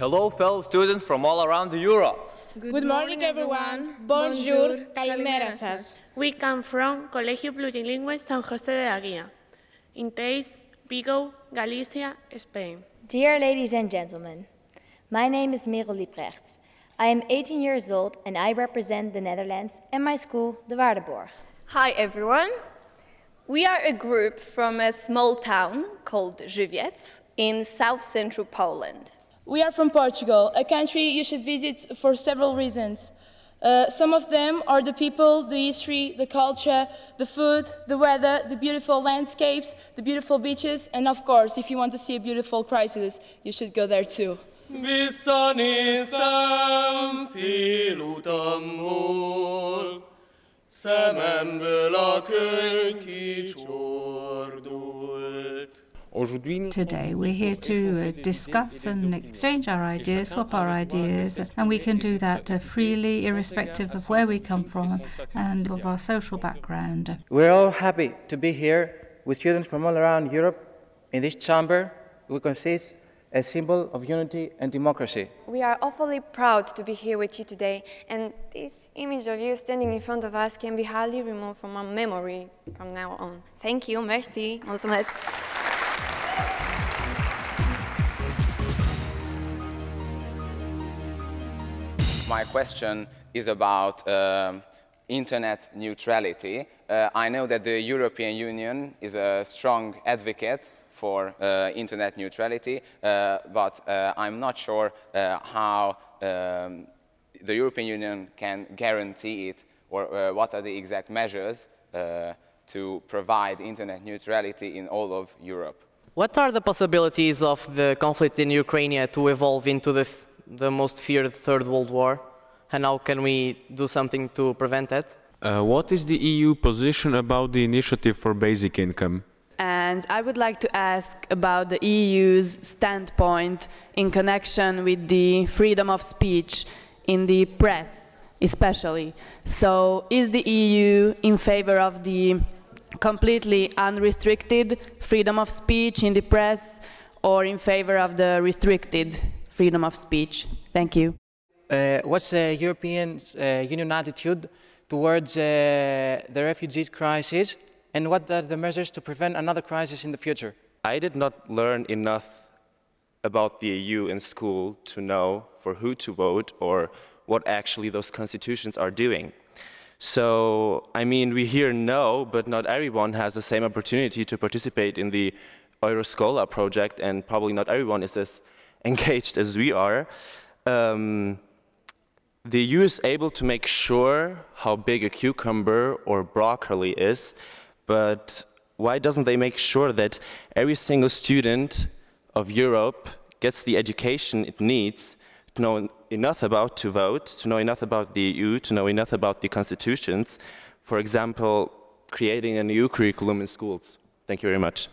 Hello, fellow students from all around Europe. Good morning, everyone. Bonjour, kalimera σας. We come from Colegio Plurilingüe San José de la Guía, in Teis, Vigo, Galicia, Spain. Dear ladies and gentlemen, my name is Merel Liebrecht. I am 18 years old and I represent the Netherlands and my school, de Waardenborg. Hi everyone. We are a group from a small town called Żywiec in south-central Poland. We are from Portugal, a country you should visit for several reasons. Some of them are the people, the history, the culture, the food, the weather, the beautiful landscapes, the beautiful beaches, and of course, if you want to see a beautiful crisis, you should go there too. Visszanéztem félutamból, szememből a könyv kicsordult. Today we're here to discuss and exchange our ideas, swap our ideas, and we can do that freely, irrespective of where we come from and of our social background. We're all happy to be here with students from all around Europe in this chamber, which consists a symbol of unity and democracy. We are awfully proud to be here with you today, and this image of you standing in front of us can be hardly removed from our memory from now on. Thank you, merci, mulțumesc. My question is about internet neutrality. I know that the European Union is a strong advocate for internet neutrality, but I'm not sure how the European Union can guarantee it, or what are the exact measures to provide internet neutrality in all of Europe. What are the possibilities of the conflict in Ukraine to evolve into the most feared Third World War, and how can we do something to prevent it? What is the EU position about the initiative for basic income? And I would like to ask about the EU's standpoint in connection with the freedom of speech in the press, especially. So, is the EU in favor of the completely unrestricted freedom of speech in the press, or in favor of the restricted freedom of speech? Thank you. What's the European Union attitude towards the refugee crisis, and what are the measures to prevent another crisis in the future? I did not learn enough about the EU in school to know for who to vote or what actually those constitutions are doing. So, I mean, we hear no, but not everyone has the same opportunity to participate in the Euroscola project, and probably not everyone is as engaged as we are. The EU is able to make sure how big a cucumber or broccoli is, but why doesn't they make sure that every single student of Europe gets the education it needs to know enough about to vote, to know enough about the EU, to know enough about the constitutions, for example, creating a new curriculum in schools? Thank you very much.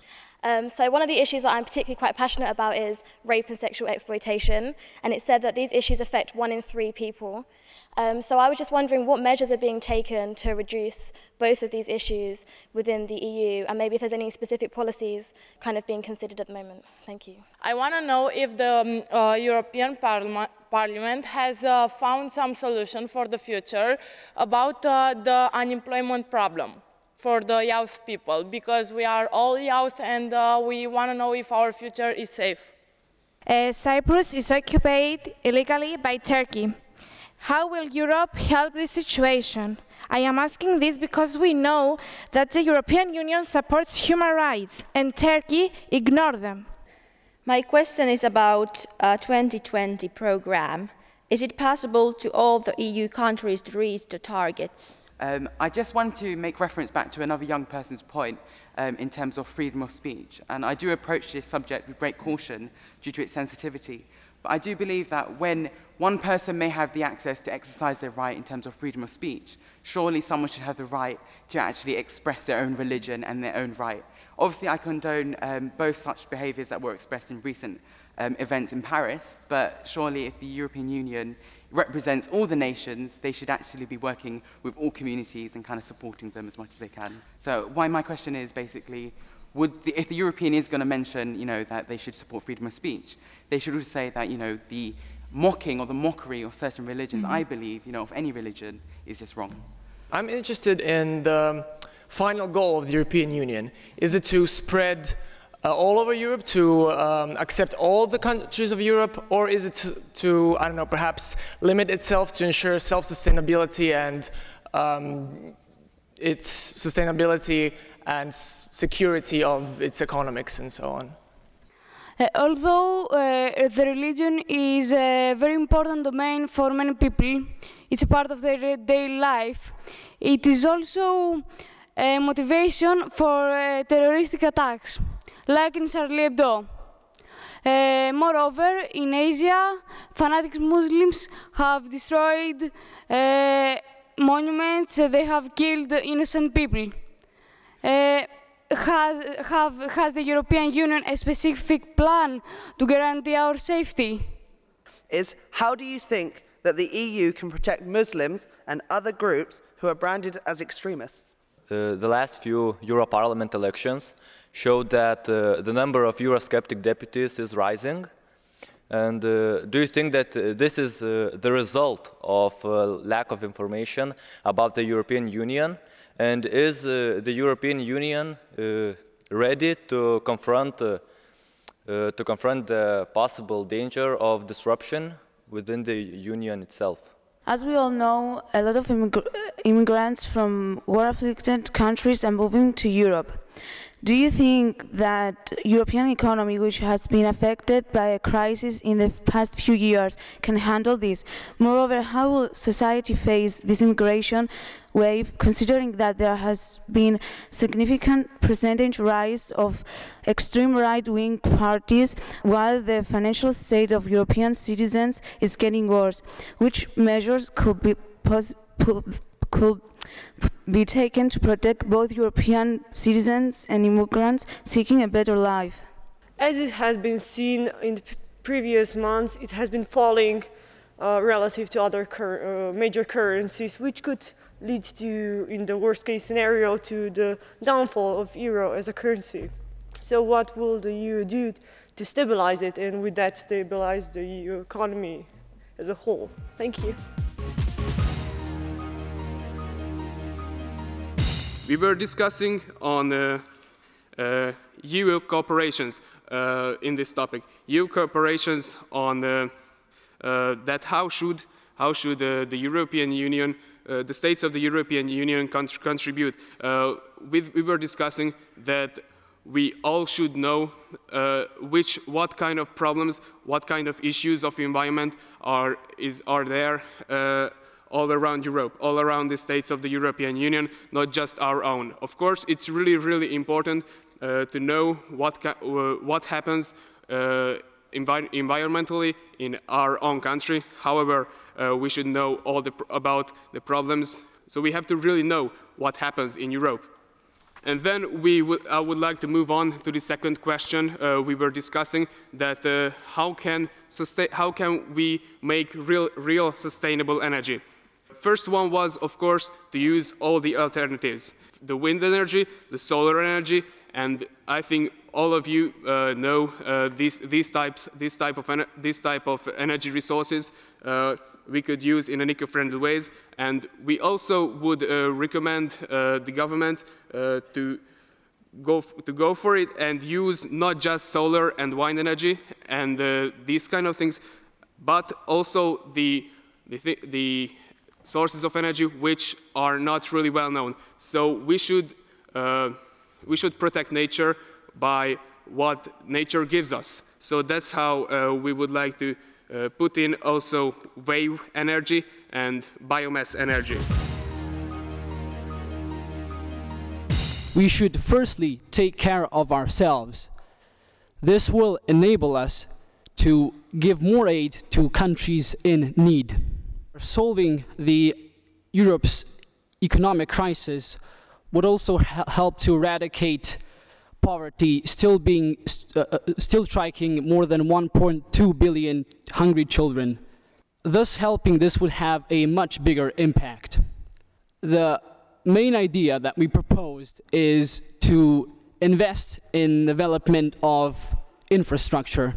So one of the issues that I'm particularly quite passionate about is rape and sexual exploitation, and it's said that these issues affect 1 in 3 people. So I was just wondering what measures are being taken to reduce both of these issues within the EU, and maybe if there's any specific policies kind of being considered at the moment. Thank you. I want to know if the European Parliament has found some solution for the future about the unemployment problem for the youth people, because we are all youth and we want to know if our future is safe. Cyprus is occupied illegally by Turkey. How will Europe help this situation? I am asking this because we know that the European Union supports human rights and Turkey ignores them. My question is about a 2020 program. Is it possible to all the EU countries to reach the targets? I just want to make reference back to another young person's point in terms of freedom of speech. And I do approach this subject with great caution due to its sensitivity. But I do believe that when one person may have the access to exercise their right in terms of freedom of speech, surely someone should have the right to actually express their own religion and their own right. Obviously, I condone both such behaviours that were expressed in recent events in Paris, but surely if the European Union represents all the nations, they should actually be working with all communities and kind of supporting them as much as they can. So my question is basically, if the European is going to mention, that they should support freedom of speech, they should also say that, the mocking or the mockery of certain religions, I believe, of any religion, is just wrong. I'm interested in the final goal of the European Union. Is it to spread all over Europe, to accept all the countries of Europe, or is it to, I don't know, perhaps limit itself to ensure self-sustainability and its sustainability and security of its economics and so on? Although the religion is a very important domain for many people, it's a part of their daily life, it is also a motivation for terroristic attacks, like in Charlie Hebdo. Moreover, in Asia, fanatic Muslims have destroyed monuments, they have killed innocent people. Has the European Union a specific plan to guarantee our safety? How do you think that the EU can protect Muslims and other groups who are branded as extremists? The last few Europarlament elections showed that the number of Eurosceptic deputies is rising. And do you think that this is the result of lack of information about the European Union? And is the European Union ready to confront the possible danger of disruption within the Union itself? As we all know, a lot of immigrants from war-afflicted countries are moving to Europe. Do you think that European economy, which has been affected by a crisis in the past few years, can handle this? Moreover, how will society face this immigration wave, considering that there has been significant percentage rise of extreme right-wing parties, while the financial state of European citizens is getting worse? Which measures could be taken to protect both European citizens and immigrants seeking a better life? As it has been seen in the previous months, it has been falling relative to other major currencies, which could lead to, in the worst case scenario, to the downfall of euro as a currency. So what will the EU do to stabilize it, and with that stabilize the EU economy as a whole? Thank you. We were discussing on EU cooperations in this topic. EU cooperations on that how should the European Union, the states of the European Union contribute. We were discussing that we all should know what kind of problems, what kind of issues of environment are there all around Europe, all around the states of the European Union, not just our own. Of course, it's really, really important to know what happens environmentally in our own country. However, we should know all about the problems, so we have to really know what happens in Europe. And then I would like to move on to the second question we were discussing, that how can we make real sustainable energy? First one was, of course, to use all the alternatives, the wind energy, the solar energy, and I think all of you know these type of energy resources we could use in an eco-friendly ways, and we also would recommend the government to go for it and use not just solar and wind energy and these kind of things, but also the sources of energy which are not really well known. So we should protect nature by what nature gives us. So that's how we would like to put in also wave energy and biomass energy. We should firstly take care of ourselves. This will enable us to give more aid to countries in need. Solving Europe's economic crisis would also help to eradicate poverty, still striking more than 1.2 billion hungry children. Thus helping this would have a much bigger impact. The main idea that we proposed is to invest in development of infrastructure,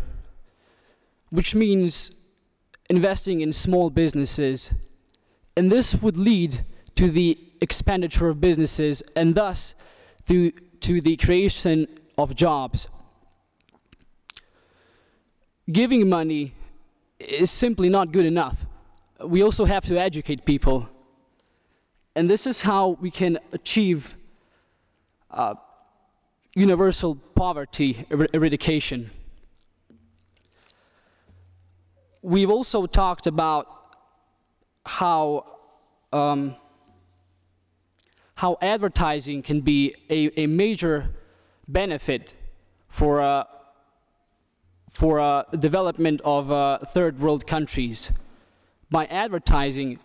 which means investing in small businesses. And this would lead to the expenditure of businesses and thus to the creation of jobs. Giving money is simply not good enough. We also have to educate people. And this is how we can achieve universal poverty eradication. We've also talked about how advertising can be a major benefit for development of third world countries. By advertising,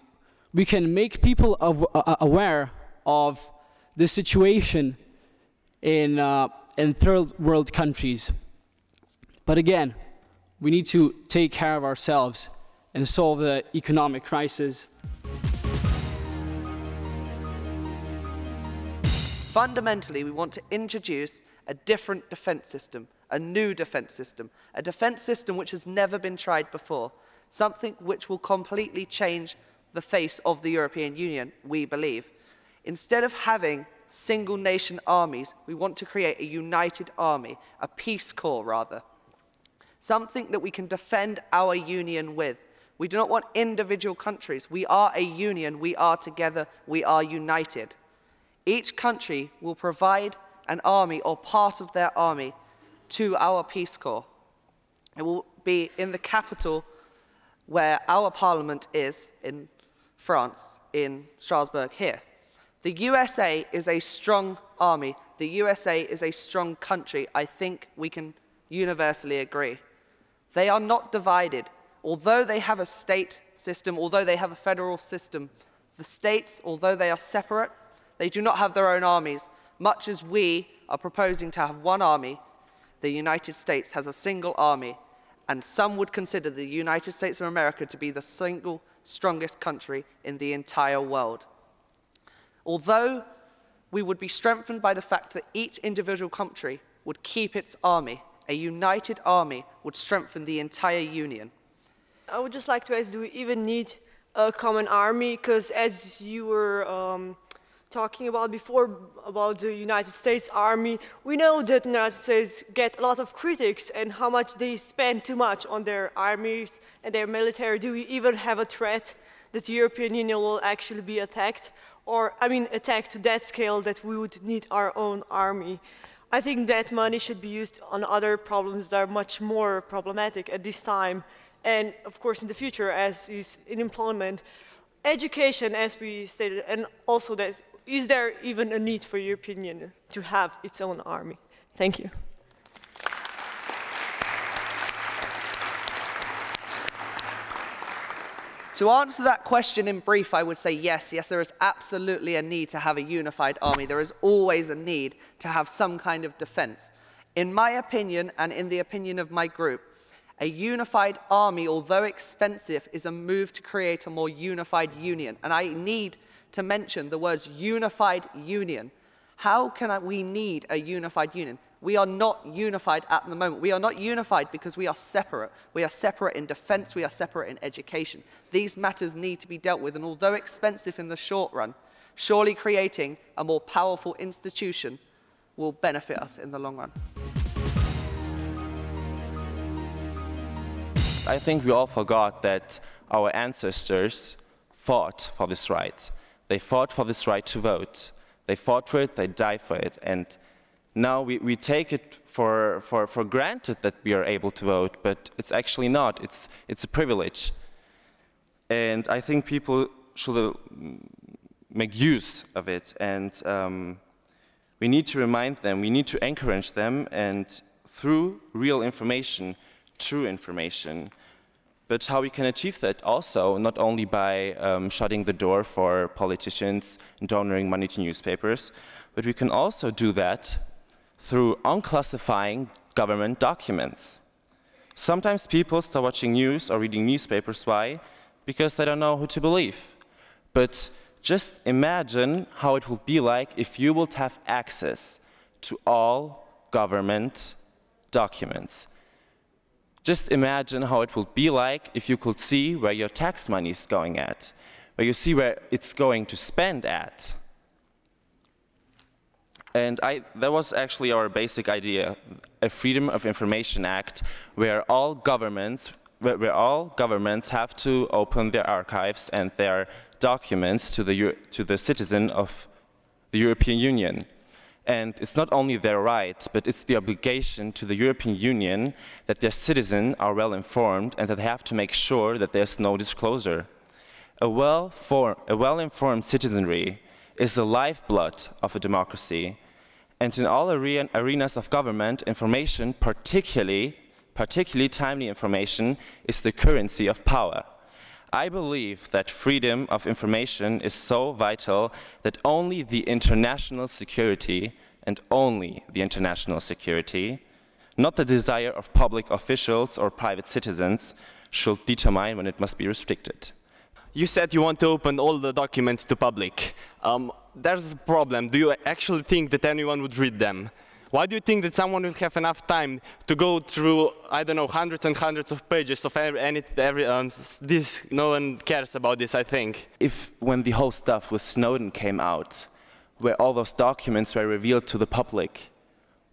we can make people aware of the situation in third world countries. But again, we need to take care of ourselves and solve the economic crisis. Fundamentally, we want to introduce a different defense system, a new defense system, a defense system which has never been tried before, something which will completely change the face of the European Union, we believe. Instead of having single nation armies, we want to create a united army, a peace corps rather. Something that we can defend our union with. We do not want individual countries. We are a union, we are together, we are united. Each country will provide an army or part of their army to our peace corps. It will be in the capital where our parliament is, in France, in Strasbourg here. The USA is a strong army. The USA is a strong country. I think we can universally agree. They are not divided. Although they have a state system, although they have a federal system, the states, although they are separate, they do not have their own armies. Much as we are proposing to have one army, the United States has a single army, and some would consider the United States of America to be the single strongest country in the entire world. Although we would be strengthened by the fact that each individual country would keep its army, a united army would strengthen the entire union. I would just like to ask, do we even need a common army? Because as you were talking about before, about the United States Army, we know that the United States get a lot of critics and how much they spend too much on their armies and their military. Do we even have a threat that the European Union will actually be attacked? Or, I mean, attacked to that scale that we would need our own army? I think that money should be used on other problems that are much more problematic at this time. And, of course, in the future, as is in employment. Education, as we stated, and also that, is there even a need for the European Union to have its own army? Thank you. To answer that question in brief, I would say yes, there is absolutely a need to have a unified army. There is always a need to have some kind of defense. In my opinion, and in the opinion of my group, a unified army, although expensive, is a move to create a more unified union. And I need to mention the words unified union. How can we need a unified union? We are not unified at the moment. We are not unified because we are separate. We are separate in defense, we are separate in education. These matters need to be dealt with, and although expensive in the short run, surely creating a more powerful institution will benefit us in the long run. I think we all forgot that our ancestors fought for this right. They fought for this right to vote. They fought for it, they died for it. And now we take it for granted that we are able to vote, but it's actually not. It's a privilege. And I think people should make use of it. And we need to remind them, we need to encourage them, and through real information, true information. But how we can achieve that also, not only by shutting the door for politicians and donating money to newspapers, but we can also do that through unclassifying government documents. Sometimes people start watching news or reading newspapers. Why? Because they don't know who to believe. But just imagine how it would be like if you would have access to all government documents. Just imagine how it would be like if you could see where your tax money is going at, where you see where it's going to spend at. And that was actually our basic idea, a Freedom of Information Act, where all governments have to open their archives and their documents to the citizen of the European Union. And it's not only their right, but it's the obligation to the European Union that their citizens are well informed and that they have to make sure that there's no disclosure. A well-informed citizenry is the lifeblood of a democracy. And in all arenas of government, information, particularly timely information, is the currency of power. I believe that freedom of information is so vital that only the international security, and only the international security, not the desire of public officials or private citizens, should determine when it must be restricted. You said you want to open all the documents to public. There's a problem. Do you actually think that anyone would read them? Why do you think that someone will have enough time to go through, I don't know, hundreds and hundreds of pages of this? No one cares about this, I think. When the whole stuff with Snowden came out, where all those documents were revealed to the public,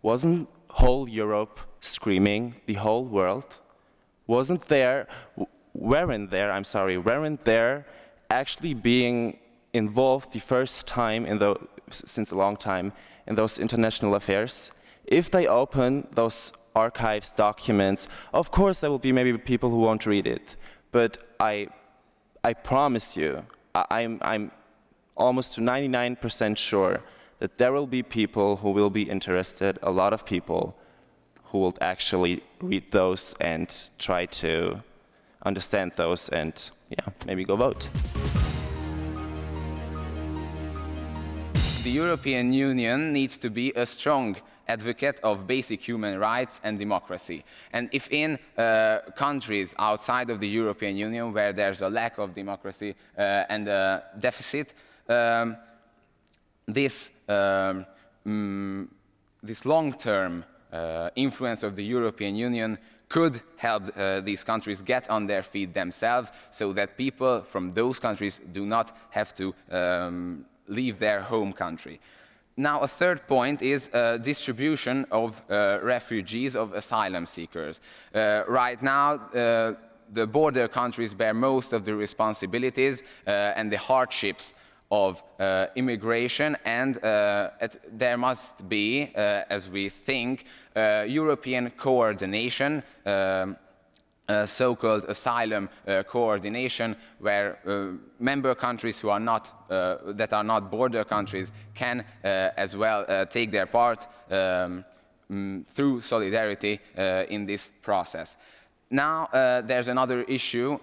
wasn't whole Europe screaming, the whole world? Weren't there actually being involved the first time since a long time in those international affairs? If they open those archives documents, of course there will be maybe people who won't read it, but I promise you, I'm almost to 99% sure that there will be people who will be interested, a lot of people who will actually read those and try to understand those and, yeah, maybe go vote. The European Union needs to be a strong advocate of basic human rights and democracy. And if in countries outside of the European Union where there's a lack of democracy and a deficit, this long-term influence of the European Union could help these countries get on their feet themselves so that people from those countries do not have to leave their home country. Now, a third point is distribution of refugees, of asylum seekers. Right now, the border countries bear most of the responsibilities and the hardships of immigration, and there must be, as we think, European coordination, so-called asylum coordination, where member countries who are not, that are not border countries can as well take their part through solidarity in this process. Now there's another issue,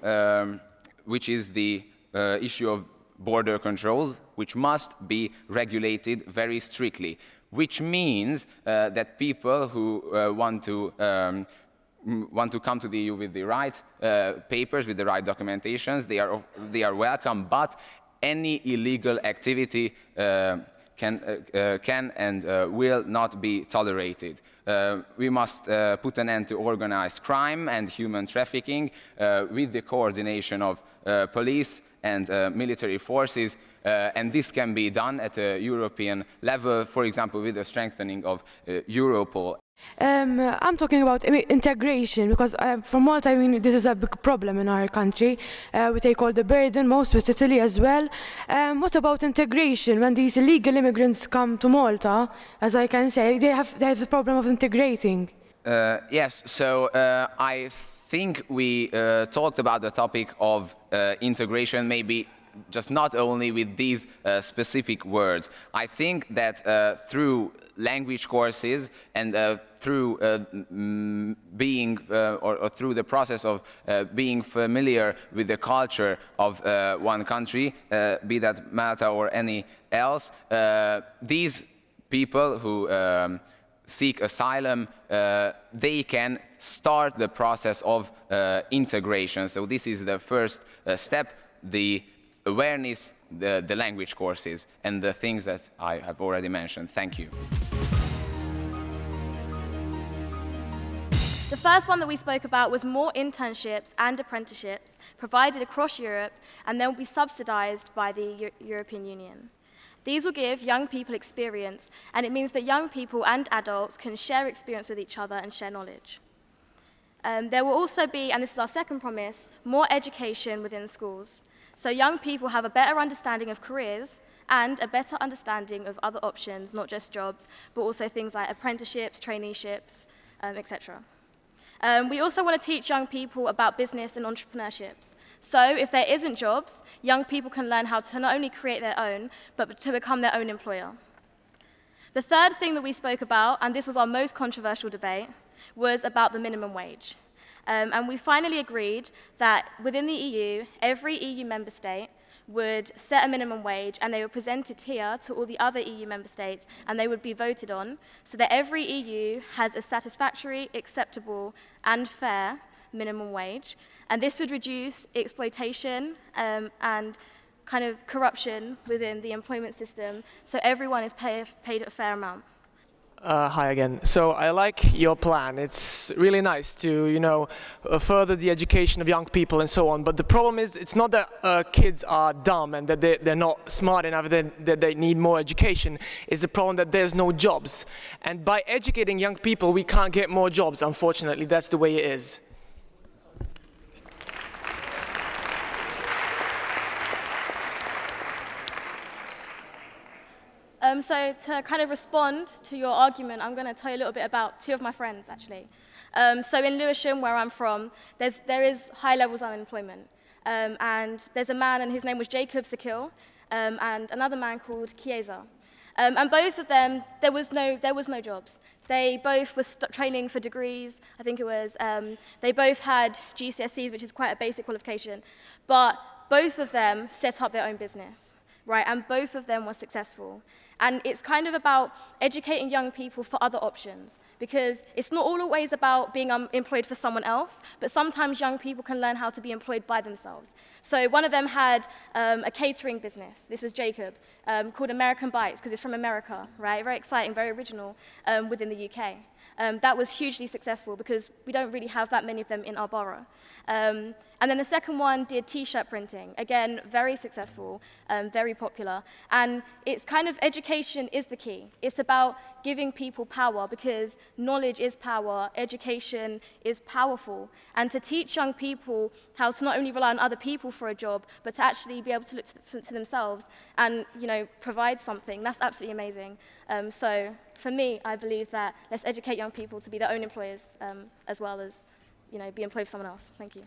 which is the issue of border controls, which must be regulated very strictly, which means that people who want to come to the EU with the right papers, with the right documentations, they are welcome, but any illegal activity can and will not be tolerated. We must put an end to organized crime and human trafficking with the coordination of police and military forces, and this can be done at a European level, for example, with the strengthening of Europol. I'm talking about integration, because from what I mean, this is a big problem in our country. We take all the burden, most with Italy as well. What about integration? When these illegal immigrants come to Malta, as I can say, they have the problem of integrating. Yes, so I think we talked about the topic of integration, maybe just not only with these specific words. I think that through language courses and through being or through the process of being familiar with the culture of one country, be that Malta or any else, these people who seek asylum, they can start the process of integration. So this is the first step, the awareness, the language courses, and the things that I have already mentioned. Thank you. The first one that we spoke about was more internships and apprenticeships provided across Europe, and they'll be subsidized by the European Union. These will give young people experience, and it means that young people and adults can share experience with each other and share knowledge. There will also be, and this is our second promise, more education within schools. So young people have a better understanding of careers and a better understanding of other options, not just jobs, but also things like apprenticeships, traineeships, etc. We also want to teach young people about business and entrepreneurships. So if there isn't jobs, young people can learn how to not only create their own, but to become their own employer. The third thing that we spoke about, and this was our most controversial debate, was about the minimum wage. And we finally agreed that within the EU, every EU member state would set a minimum wage, and they were presented here to all the other EU member states, and they would be voted on, so that every EU has a satisfactory, acceptable, and fair minimum wage. And this would reduce exploitation and kind of corruption within the employment system, so everyone is paid a fair amount. Hi again. So I like your plan. It's really nice to, you know, further the education of young people and so on. But the problem is, it's not that kids are dumb and that they're not smart enough, that they need more education. It's the problem that there's no jobs. And by educating young people, we can't get more jobs, unfortunately. That's the way it is. So to kind of respond to your argument, I'm going to tell you a little bit about two of my friends, actually. So in Lewisham, where I'm from, there is high levels of unemployment. And there's a man, and his name was Jacob Sakil, and another man called Chiesa. And both of them, there was no jobs. They both were training for degrees, I think it was. They both had GCSEs, which is quite a basic qualification. But both of them set up their own business, right? And both of them were successful. And it's kind of about educating young people for other options, because it's not always about being employed for someone else, but sometimes young people can learn how to be employed by themselves. So one of them had a catering business. This was Jacob, called American Bites, because it's from America, right? Very exciting, very original within the UK. That was hugely successful because we don't really have that many of them in our borough. And then the second one did T-shirt printing. Again, very successful, very popular. And it's kind of education is the key. It's about giving people power, because knowledge is power, education is powerful. And to teach young people how to not only rely on other people for a job, but to actually be able to look to themselves and, you know, provide something, that's absolutely amazing. So for me, I believe that let's educate young people to be their own employers, as well as, you know, be employed for someone else. Thank you.